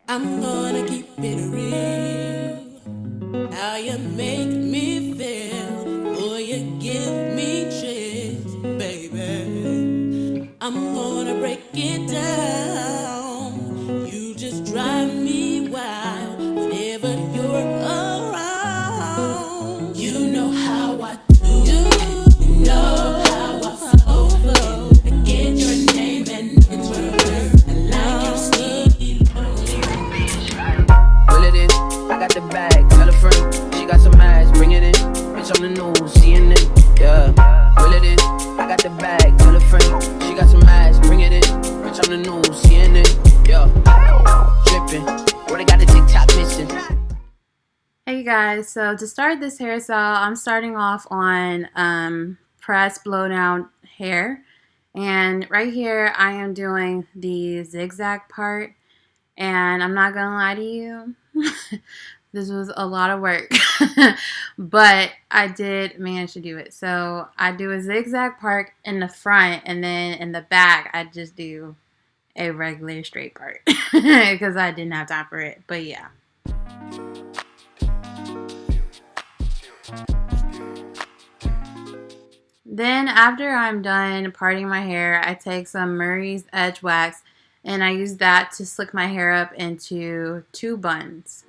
I'm gonna keep it real. How you make me feel, boy, you give me chills, baby. I'm gonna break it down. You just drive me wild whenever you're around. You know how I do. You know how I flow. I get your name and it's worth. I like your sneaky. Will it in? I got the bag. Tell a friend she got some ass. Bring it in. Bitch on the news, CNN. Yeah. Will it in? I got the bag. Tell a friend she got some ass. Bring it in. Bitch on the news, CNN. Yeah. Tripping. What they got the TikTok missing? Hey guys, so to start this hairstyle, I'm starting off on press blow down hair. And right here, I am doing the zigzag part. And I'm not gonna lie to you, this was a lot of work, but I did manage to do it. So I do a zigzag part in the front, and then in the back, I just do a regular straight part because I didn't have time for it. But yeah. Then after I'm done parting my hair, I take some Murray's Edge Wax and I use that to slick my hair up into two buns.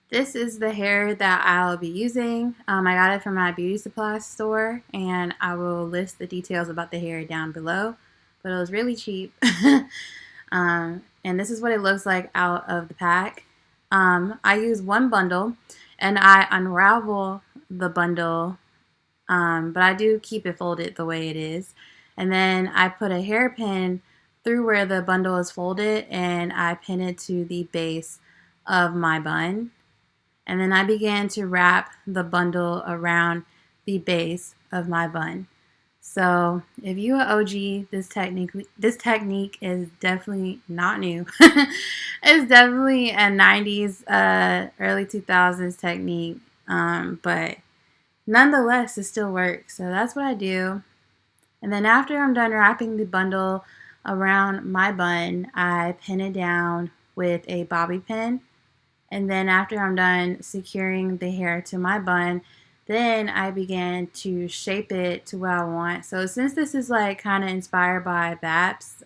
This is the hair that I'll be using. I got it from my beauty supply store, and I will list the details about the hair down below. But it was really cheap. And this is what it looks like out of the pack. I use one bundle, and I unravel the bundle, but I do keep it folded the way it is. And then I put a hairpin through where the bundle is folded, and I pin it to the base of my bun. And then I began to wrap the bundle around the base of my bun. So if you are OG, this technique is definitely not new. It's definitely a 90s, early 2000s technique, but nonetheless, it still works. So that's what I do. And then after I'm done wrapping the bundle around my bun, I pin it down with a bobby pin. And then after I'm done securing the hair to my bun, then I began to shape it to what I want. So since this is like kind of inspired by B.A.P.S,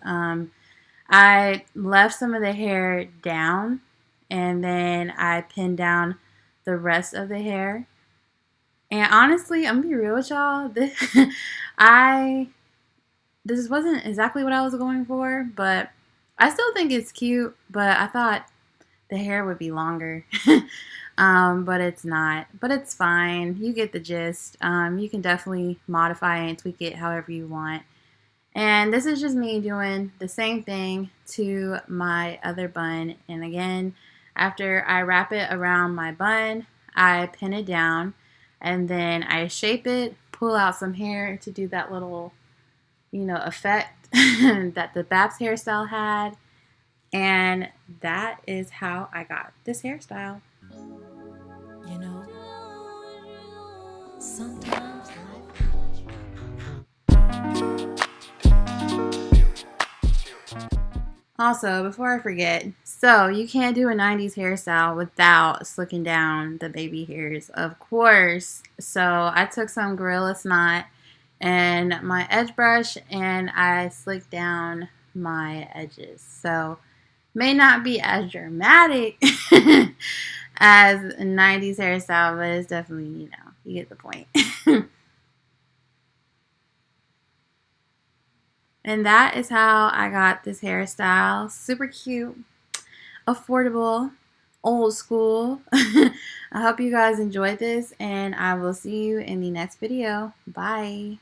I left some of the hair down, and then I pinned down the rest of the hair. And honestly, I'm gonna be real with y'all. I this wasn't exactly what I was going for, but I still think it's cute. But I thought the hair would be longer. But it's not. But it's fine. You get the gist. You can definitely modify and tweak it however you want. And this is just me doing the same thing to my other bun. And again, after I wrap it around my bun, I pin it down, and then I shape it, pull out some hair to do that little, effect that the B.A.P.S hairstyle had. And that is how I got this hairstyle. You know, sometimes Also, before I forget, so you can't do a 90s hairstyle without slicking down the baby hairs, of course. So I took some Gorilla Snot and my edge brush and I slicked down my edges. So may not be as dramatic as a 90s hairstyle, but it's definitely, you get the point. And that is how I got this hairstyle. Super cute, affordable, old school. I hope you guys enjoyed this, and I will see you in the next video. Bye.